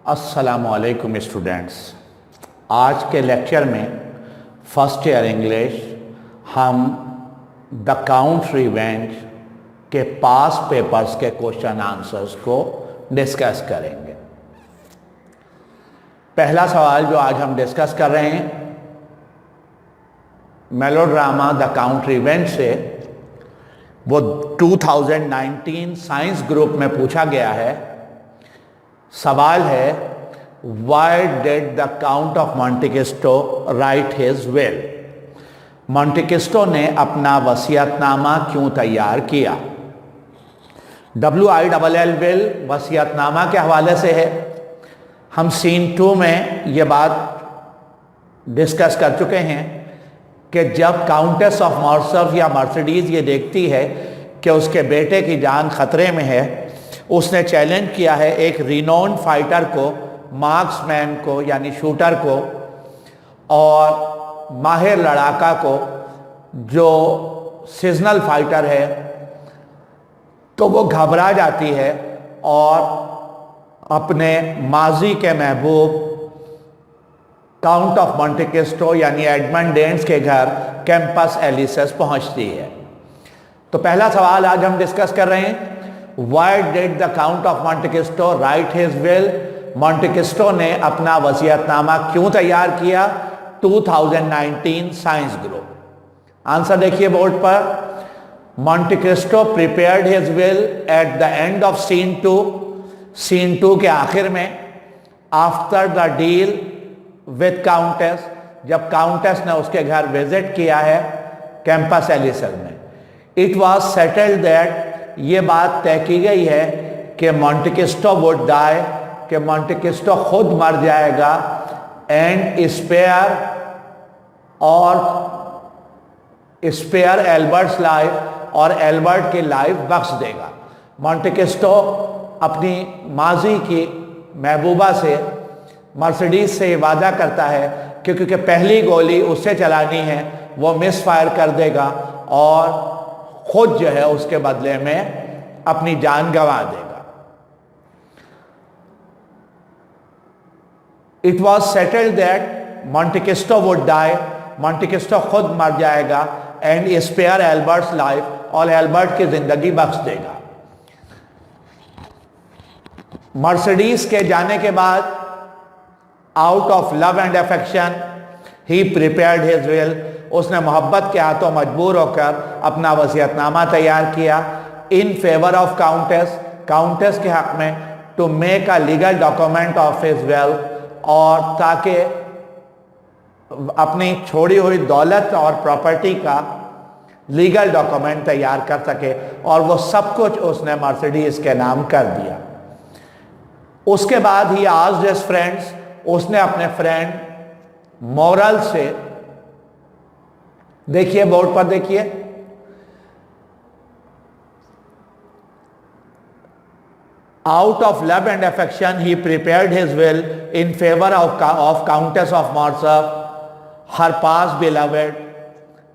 अस्सलामुअलैकुम स्टूडेंट्स। आज के लेक्चर में फर्स्ट ईयर इंग्लिश हम द काउंट रिवेंज के पास पेपर्स के क्वेश्चन आंसर्स को डिस्कस करेंगे। पहला सवाल जो आज हम डिस्कस कर रहे हैं मेलोड्रामा द काउंट रिवेंज से, वो 2019 साइंस ग्रुप में पूछा गया है। सवाल है, Y did the count of Monte Cristo write his will? Monte Cristo ने अपना वसीयतनामा क्यों तैयार किया? WILL विल वसीयतनामा के हवाले से है। हम सीन 2 में ये बात डिस्कस कर चुके हैं कि जब काउंटेस ऑफ मॉर्सफ या मर्सिडीज ये देखती है कि उसके बेटे की जान खतरे में है, उसने चैलेंज किया है एक रिनोन फाइटर को, मार्क्समैन को यानी शूटर को और माहिर लड़ाका को जो सीजनल फाइटर है, तो वो घबरा जाती है और अपने माजी के महबूब काउंट ऑफ मॉन्टे क्रिस्टो यानी एडमंड डेंस के घर कैंपस एलिसेस पहुंचती है। तो पहला सवाल आज हम डिस्कस कर रहे हैं, why did the count of Monte Cristo write his will? Monte Cristo ने अपना वसीयतनामा क्यों तैयार किया? 2019 साइंस ग्रुप। आंसर देखिए बोर्ड पर। Monte Cristo prepared his will at the end of scene 2। Scene 2 के आखिर में, after the deal with countess, जब काउंटेस ने उसके घर विजिट किया है कैंपस एलिसेस में। इट वॉज सेटल्ड दैट, ये बात तय की गई है कि मॉन्टे क्रिस्टो वुड डाई, कि मॉन्टे क्रिस्टो खुद मर जाएगा, एंड स्पेयर एल्बर्ट्स लाइफ, और एल्बर्ट की लाइफ बख्श देगा। मॉन्टे क्रिस्टो अपनी माजी की महबूबा से, मर्सिडीज से वादा करता है कि क्योंकि पहली गोली उससे चलानी है, वो मिस फायर कर देगा और खुद जो है उसके बदले में अपनी जान गंवा देगा। It was settled that Monte Cristo would die, Monte Cristo खुद मर जाएगा, एंड स्पेयर एल्बर्ट्स लाइफ, और एल्बर्ट की जिंदगी बख्श देगा। मर्सिडीज के जाने के बाद, out of love and affection he prepared his will, उसने मोहब्बत के हाथों मजबूर होकर अपना वसीयतनामा तैयार किया। In favour of countess, countess के हक में, to make a legal document of his wealth, और ताकि अपनी छोड़ी हुई दौलत और प्रॉपर्टी का लीगल डॉक्यूमेंट तैयार कर सके, और वो सब कुछ उसने मर्सिडीज के नाम कर दिया। उसके बाद ही आस्क्ड हिज फ्रेंड्स, उसने अपने फ्रेंड मोरल से, देखिए बोर्ड पर देखिए, out of love and affection he prepared his will in favour of countess of Morcerf her past beloved,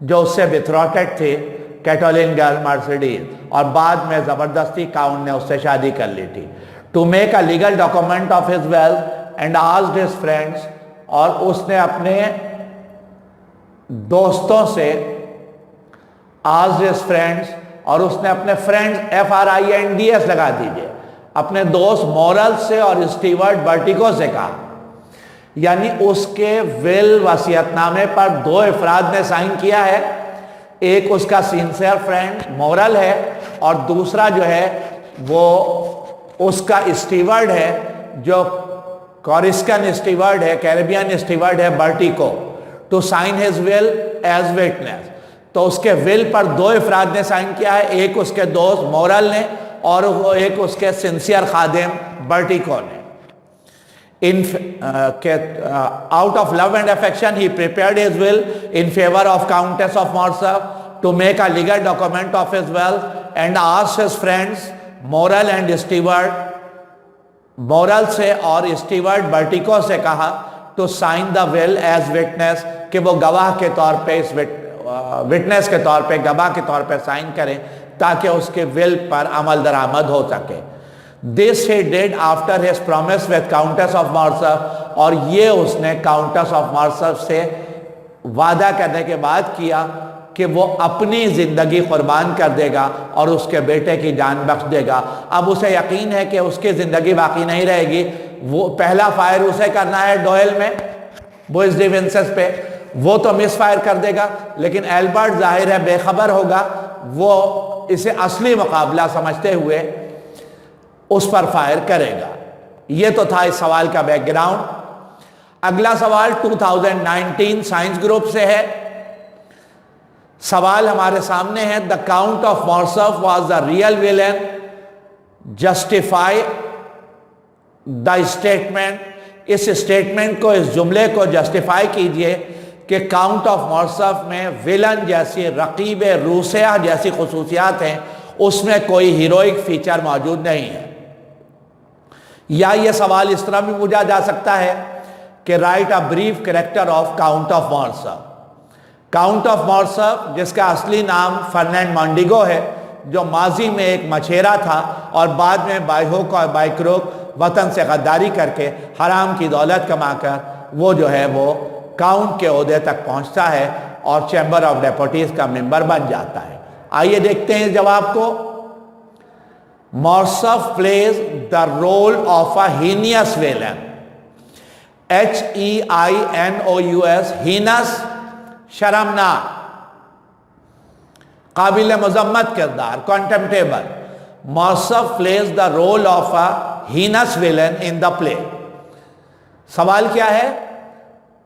जो उससे बिथरॉटेड थे, कैटोलिन गर्ल मर्सिडीज, और बाद में जबरदस्ती काउंट ने उससे शादी कर ली थी। To make a legal document of his wealth and asked his friends, और उसने अपने दोस्तों से, आस्क्ड हिज फ्रेंड्स, और उसने अपने फ्रेंड्स FRIENDS लगा दीजिए, अपने दोस्त मोरल से और स्टीवर्ट बर्टिको से कहा। यानी उसके विल वसीयतनामे पर 2 अफराद ने साइन किया है, एक उसका सिंसियर फ्रेंड मोरल है, और दूसरा जो है वो उसका स्टीवर्ड है, जो कॉरिस्कन स्टीवर्ड है, कैरेबियन स्टीवर्ड है, Bertuccio, to sign his will as witness. तो उसके विल पर 2 अफराद ने साइन किया है, एक उसके दोस्त मोरल ने और वो एक उसके सिंसियर खादिम बर्टिको ने। Out of love and affection he prepared his will in favour of countess of Morcerf to make a legal document of his wealth and asked his friends Morrel and steward, Morrel से और steward Bertuccio से कहा to sign the will as witness, कि वो गवाह के तौर पे, इस विटनेस के तौर पे, गवाह के तौर पे साइन करें, ताकि उसके विल पर अमल दरामद हो सके। This he did after his promise with countess of Morcerf, और ये उसने काउंटेस ऑफ मॉर्सफ से वादा करने के बाद किया कि वो अपनी ज़िंदगी कुर्बान कर देगा और उसके बेटे की जान बख्श देगा। अब उसे यकीन है कि उसकी ज़िंदगी बाकी नहीं रहेगी। वो पहला फायर उसे करना है डोयल में, बुइस डिफेंसेस पे, वो तो मिस फायर कर देगा, लेकिन एल्बर्ट जाहिर है बेखबर होगा, वो इसे असली मुकाबला समझते हुए उस पर फायर करेगा। ये तो था इस सवाल का बैकग्राउंड। अगला सवाल 2019 साइंस ग्रुप से है। सवाल हमारे सामने है, the count of Morcerf was the real villain, justify the statement. इस स्टेटमेंट को, इस जुमले को जस्टिफाई कीजिए कि काउंट ऑफ मॉर्सफ में विलन जैसी, रकीब रूसिया जैसी खसूसियात हैं, उसमें कोई हीरोइक फीचर मौजूद नहीं है। या यह सवाल इस तरह भी पूछा जा सकता है कि write a brief character of count of Morcerf. Count of Morcerf, जिसका असली नाम फर्नांड मोंडिगो है, जो माजी में एक मछेरा था और बाद में बायहोक और बाइक्रोक वतन से गद्दारी करके हराम की दौलत कमाकर वो जो है वो काउंट के ओहदे तक पहुंचता है और चैम्बर ऑफ डेप्यूटीज का मेंबर बन जाता है। आइए देखते हैं जवाब को। Morcerf plays the role of a heinous villain, HEINOUS, heinous, शर्मनाक, काबिल मजम्मत किरदार, contemptible. Morcerf plays the role of a heinous villain in the play. सवाल क्या है?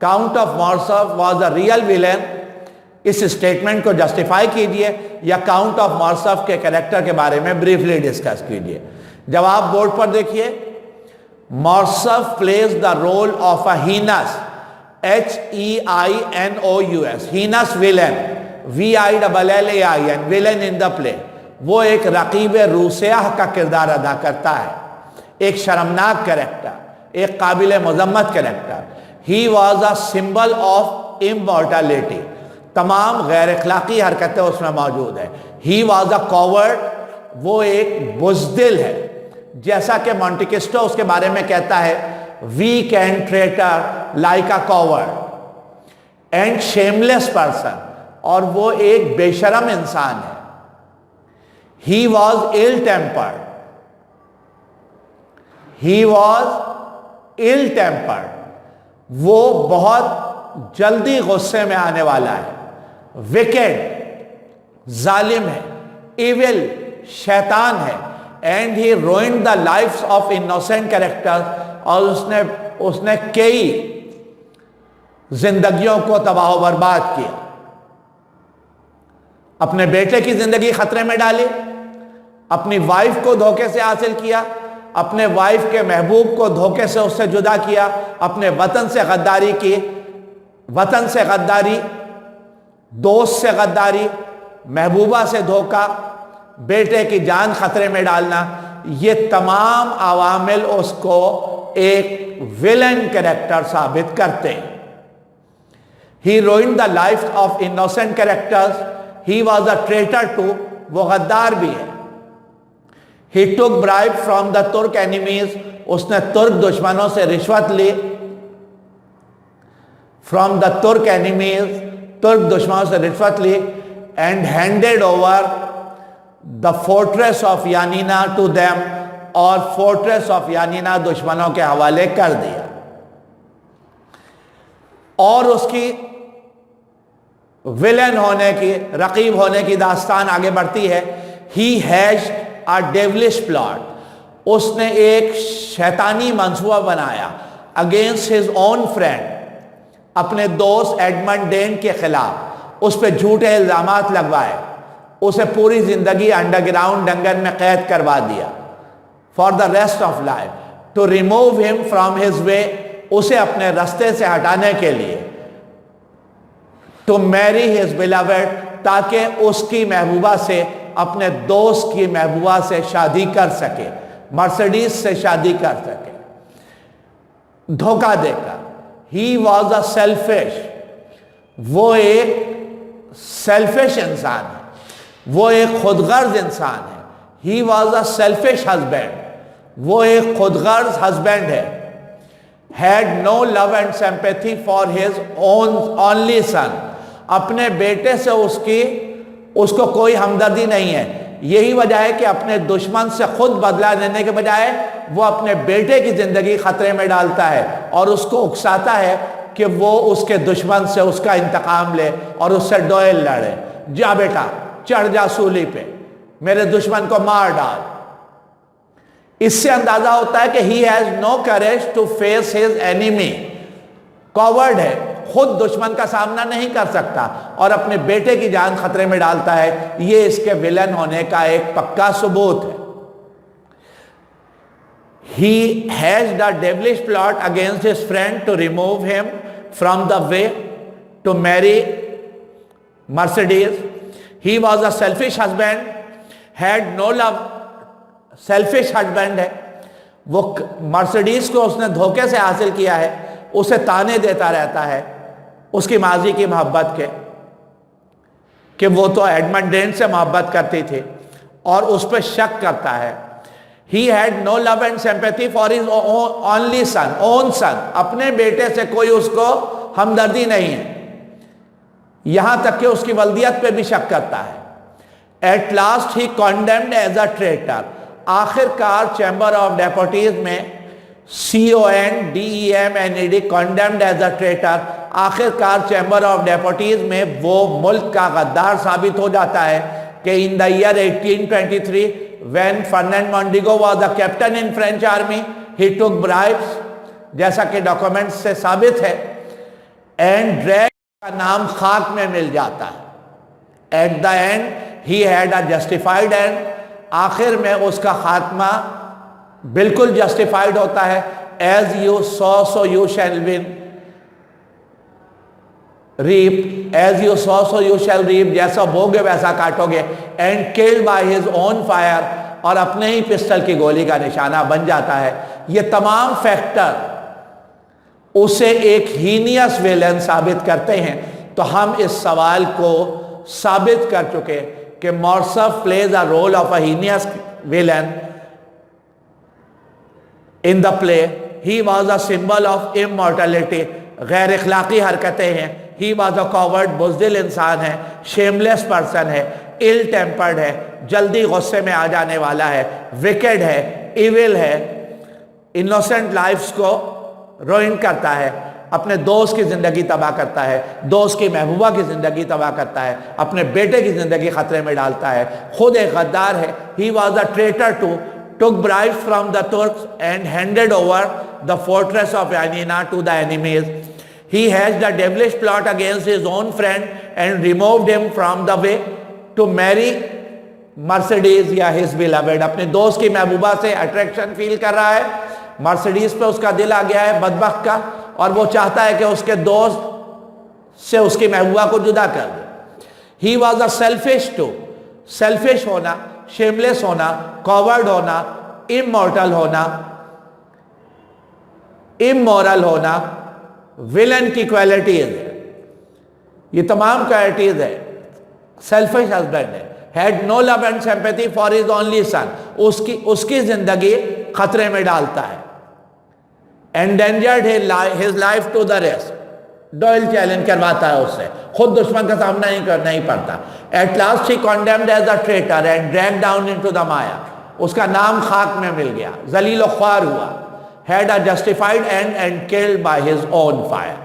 Count of Morcerf was the real villain. इस स्टेटमेंट को जस्टिफाई कीजिए या काउंट ऑफ मॉर्सफ के कैरेक्टर के बारे में ब्रीफली डिस्कस कीजिए। जवाब बोर्ड पर देखिए। Morcerf plays the role of a heinous, HEINOUS, heinous villain, VILLAIN, villain in the play. वो एक रकीब रूसिया का किरदार अदा करता है, एक शर्मनाक कैरेक्टर, एक काबिल मजम्मत character. He was a symbol of immortality, तमाम गैर अखलाकी हरकतें उसमें मौजूद है। ही वॉज अ कॉवर्ड, वो एक बुज़दिल है, जैसा कि मॉन्टे क्रिस्टो उसके बारे में कहता है, weak and traitor like a coward and shameless person, और वो एक बेशरम इंसान है। He was ill tempered, he was ill tempered, वो बहुत जल्दी गुस्से में आने वाला है। विकेड, जालिम है, इविल, शैतान है। And he ruined the lifes of innocent characters, और उसने कई जिंदगियों को तबाह बर्बाद किया। अपने बेटे की जिंदगी खतरे में डाली, अपनी वाइफ को धोखे से हासिल किया, अपने वाइफ के महबूब को धोखे से उससे जुदा किया, अपने वतन से गद्दारी की, वतन से गद्दारी, दोस्त से गद्दारी, महबूबा से धोखा, बेटे की जान खतरे में डालना। ये तमाम अवामिल उसको एक विलन कैरेक्टर साबित करते हैं। He ruined the life of innocent characters, he was a traitor too, वो गद्दार भी है। He took bribe from the Turk enemies, उसने तुर्क दुश्मनों से रिश्वत ली। फ्रॉम द तुर्क एनिमीज, तुर्क दुश्मनों से रिश्वत ली। And handed over the fortress of Yanina to them, और फोर्ट्रेस ऑफ यानीना दुश्मनों के हवाले कर दिया। और उसकी विलन होने की, रकीब होने की दास्तान आगे बढ़ती है। He has a devilish plot, उसने एक शैतानी मंसूबा बनाया अगेंस्ट हिज ओन फ्रेंड, अपने दोस्त एडमंड डेन के खिलाफ उस पर झूठे इल्जामात लगवाए, उसे पूरी जिंदगी अंडरग्राउंड जंगल में कैद करवा दिया for the rest of life, to remove him from his way, उसे अपने रास्ते से हटाने के लिए, टू मैरी हिज बिलवेड, ताकि उसकी महबूबा से, अपने दोस्त की महबूबा से शादी कर सके, मर्सिडीज से शादी कर सके, धोखा देकर। ही वॉज अ सेल्फिश, वो एक सेल्फिश इंसान है, वो एक खुदगर्ज इंसान है। He was a selfish husband, वो एक खुदगर्ज हस्बैंड है। Had no love and sympathy for his own only son, अपने बेटे से उसको कोई हमदर्दी नहीं है। यही वजह है कि अपने दुश्मन से खुद बदला लेने के बजाय वो अपने बेटे की जिंदगी खतरे में डालता है और उसको उकसाता है कि वो उसके दुश्मन से उसका इंतकाम ले और उससे डोयल लड़े। जा बेटा, चढ़ जा सूली पे, मेरे दुश्मन को मार डाल। इससे अंदाजा होता है कि he has no courage to face his enemy, coward है, खुद दुश्मन का सामना नहीं कर सकता और अपने बेटे की जान खतरे में डालता है। ये इसके विलन होने का एक पक्का सबूत है। He has the devilish plot against his friend to remove him from the way to marry Mercedes. He was a selfish husband, had no love, selfish husband है। वो मर्सिडीज को उसने धोखे से हासिल किया है, उसे ताने देता रहता है उसकी माजी की मोहब्बत के, कि वो तो एडमंड डेंट से मोहब्बत करती थी और उस पर शक करता है। He had no love and sympathy for his only son, own son, अपने बेटे से कोई उसको हमदर्दी नहीं है, यहां तक कि उसकी वल्दियत पे भी शक करता है। At last he condemned as a traitor, आखिरकार चैम्बर ऑफ डेपुटीज में CONDEMNED condemned as a traitor, आखिरकार चैम्बर ऑफ डेपुटीज में वो मुल्क का गद्दार साबित हो जाता है कि in the year 1823 when Fernand Mondego was the captain in French army, he took bribes, जैसा कि डॉक्यूमेंट्स से साबित है, and ड्रैग का नाम खाक में मिल जाता है। At the end he had a justified end, आखिर में उसका खात्मा बिल्कुल जस्टिफाइड होता है। As you sow so you shall reap, as you sow so you shall reap, जैसा बोगे वैसा काटोगे। And killed by his own fire, और अपने ही पिस्टल की गोली का निशाना बन जाता है। ये तमाम फैक्टर उसे एक हीनियस विलेन साबित करते हैं। तो हम इस सवाल को साबित कर चुके कि Morcerf plays a role of a heinous villain in the play. He was a symbol of immortality, गैर इखलाकी हरकतें हैं। ही वॉज अ कॉवर्ड, बुज़दिल इंसान है, शेमलेस पर्सन है, इल टेम्पर्ड है, जल्दी गुस्से में आ जाने वाला है, विकेड है, इविल है, इनोसेंट लाइफ्स को रोइन करता है, अपने दोस्त की जिंदगी तबाह करता है, दोस्त की महबूबा की जिंदगी तबाह करता है, अपने बेटे की जिंदगी खतरे में डालता है, खुद एक गद्दार है। He was a traitor to, took bribes from the Turks and handed over the fortress of Yanina to the enemies. He hatched the devilish plot against his own friend and removed him from the way to marry Mercedes या his beloved। अपने दोस्त की महबूबा से attraction feel कर रहा है, Mercedes पे उसका दिल आ गया है बदबख्त का, और वो चाहता है कि उसके दोस्त से उसकी महबूबा को जुदा कर दे। He was a selfish too, selfish होना, शेमलेस होना, कॉवर्ड होना, इमॉर्टल होना, इमोरल होना, विलन की क्वालिटीज है। ये तमाम क्वालिटीज है। सेल्फिश हस्बैंड है, had no love and sympathy for his only son, उसकी जिंदगी खतरे में डालता है। Endangered his life to the rest, duel challenge करवाता है उससे, खुद दुश्मन का सामना नहीं पड़ता। At last he condemned as a traitor and drag down into the mire, उसका नाम खाक में मिल गया, जलील ख्वार हुआ। Had a justified and killed by his own fire.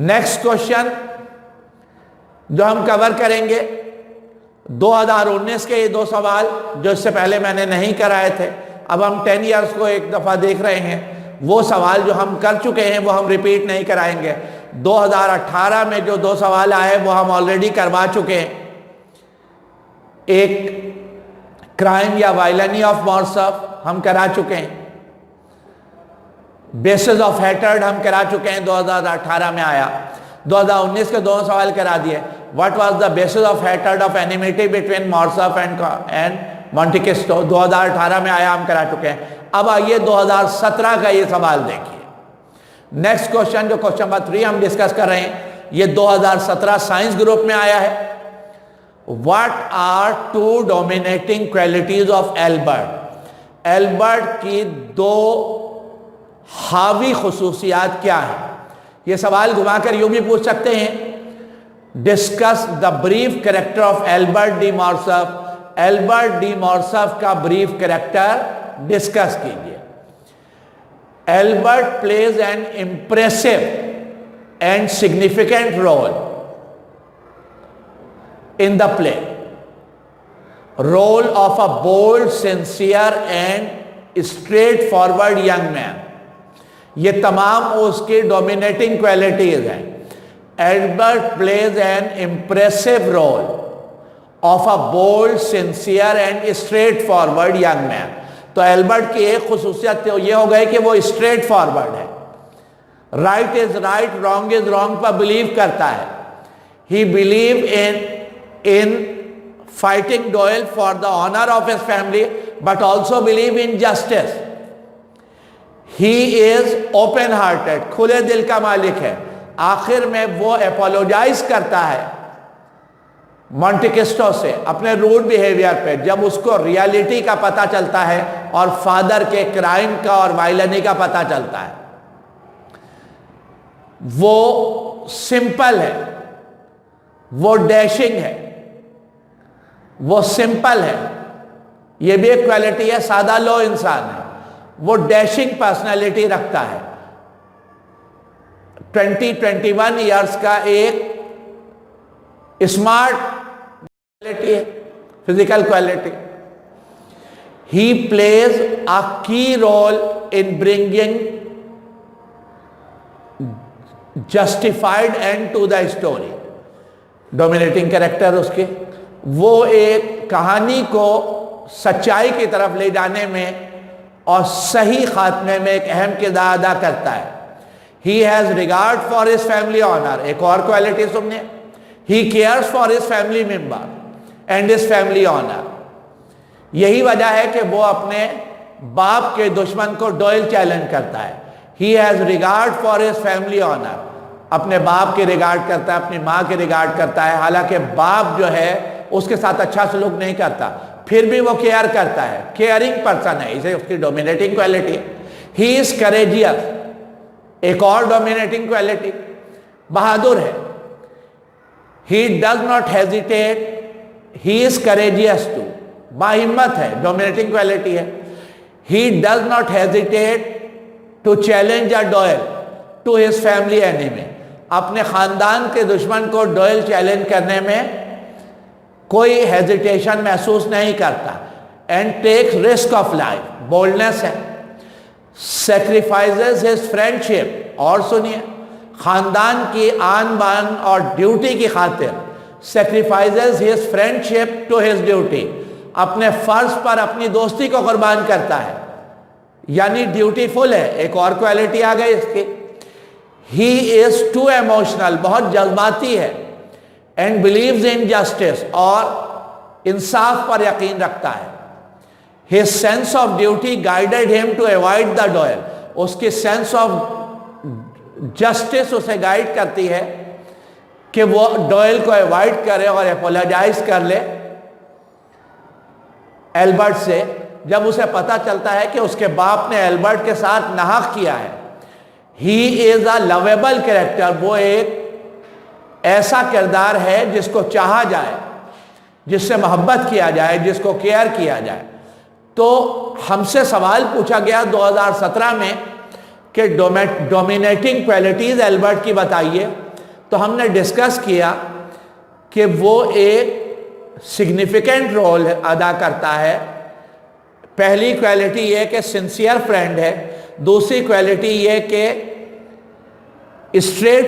Next question जो हम कवर करेंगे 2019 के ये दो सवाल जो इससे पहले मैंने नहीं कराए थे, अब हम 10 ईयर्स को एक दफ़ा देख रहे हैं। वो सवाल जो हम कर चुके हैं वो हम रिपीट नहीं कराएंगे। 2018 में जो दो सवाल आए वो हम ऑलरेडी करवा चुके हैं। एक क्राइम या वायलेनी ऑफ मॉर्सफ हम करा चुके हैं, बेसिस ऑफ हेटर्ड हम करा चुके हैं, 2018 में आया। 2019 के दोनों सवाल करा दिए। What was the basis of hatred of enmity between Morcerf and Monte Cristo, 2018 में आया, हम करा चुके हैं। अब आइए 2017 का ये सवाल देखिए। नेक्स्ट क्वेश्चन जो क्वेश्चन नंबर 3 हम डिस्कस कर रहे हैं, ये 2017 साइंस ग्रुप में आया है। What are two dominating qualities of Albert? Albert की दो हावी खुसूसियात क्या है? ये सवाल घुमाकर यूं भी पूछ सकते हैं, discuss the brief character of Albert de Morcerf. Albert de Morcerf का ब्रीफ कैरेक्टर डिस्कस कीजिए। Albert plays an impressive and significant role in the play, role of a bold, sincere and straightforward young man। ये तमाम उसकी dominating qualities हैं। Albert plays an impressive role of a bold, sincere and straightforward young man. तो Albert की एक खुसूसियत तो ये हो गई कि वो स्ट्रेट फॉरवर्ड है, right is right, wrong is wrong पर बिलीव करता है। He believe in fighting Doyle for the honor of his family, but also believe in justice। he is open hearted, खुले दिल का मालिक है। आखिर में वो अपोलोजाइज करता है मॉन्टे क्रिस्टो से अपने रूड बिहेवियर पे, जब उसको रियलिटी का पता चलता है और फादर के क्राइम का और वायलेंस का पता चलता है। वो सिंपल है, वो डैशिंग है, वो सिंपल है। ये भी एक क्वालिटी है, सादा लो इंसान है। वो डैशिंग पर्सनालिटी रखता है। 21 ईयर्स का एक स्मार्ट क्वालिटी है, physical quality. He plays a key role in bringing justified end to the story. Dominating character उसके, वो एक कहानी को सच्चाई की तरफ ले जाने में और सही खात्मे में एक अहम किरदार अदा करता है। He has regard for his family honour, एक और क्वालिटी सुनिए। He cares for his family member and his family honour. यही वजह है कि वो अपने बाप के दुश्मन को डॉयल चैलेंज करता है। He has regard for his family honour, अपने बाप के रिगार्ड करता है, अपनी माँ के रिगार्ड करता है। हालांकि बाप जो है उसके साथ अच्छा सलूक नहीं करता, फिर भी वो केयर करता है, केयरिंग पर्सन है, इसे उसकी dominating quality. He is courageous, एक और डोमिनेटिंग क्वालिटी, बहादुर है। He does not hesitate, he is courageous too, बाहिम्मत है, डोमिनेटिंग क्वालिटी है। He does not hesitate to challenge a duel to his family enemy, अपने खानदान के दुश्मन को डॉयल चैलेंज करने में कोई हेजिटेशन महसूस नहीं करता। And takes risk of life, boldness है। सेक्रीफाइसेस हिज फ्रेंडशिप, और सुनिए, खानदान की आन बान और ड्यूटी की खातिर sacrifices his friendship to his duty, अपने फर्ज पर अपनी दोस्ती को कुर्बान करता है, यानी ड्यूटीफुल है। एक और क्वालिटी आ गई इसकी। ही इज टू इमोशनल, बहुत जज्बाती है। एंड बिलीव्स इन जस्टिस, और इंसाफ पर यकीन रखता है। His sense of duty guided him to avoid the Doyle, उसकी सेंस ऑफ जस्टिस उसे गाइड करती है कि वो डॉयल को अवॉइड करे और अपोलोजाइज कर ले एल्बर्ट से, जब उसे पता चलता है कि उसके बाप ने एल्बर्ट के साथ नाहक किया है। He is a lovable character, वो एक ऐसा किरदार है जिसको चाहा जाए, जिससे मोहब्बत किया जाए, जिसको केयर किया जाए। तो हमसे सवाल पूछा गया 2017 में कि डोमिनेटिंग क्वालिटीज एल्बर्ट की बताइए, तो हमने डिस्कस किया कि वो एक सिग्निफिकेंट रोल अदा करता है। पहली क्वालिटी ये कि सिंसियर फ्रेंड है, दूसरी क्वालिटी ये कि स्ट्रेट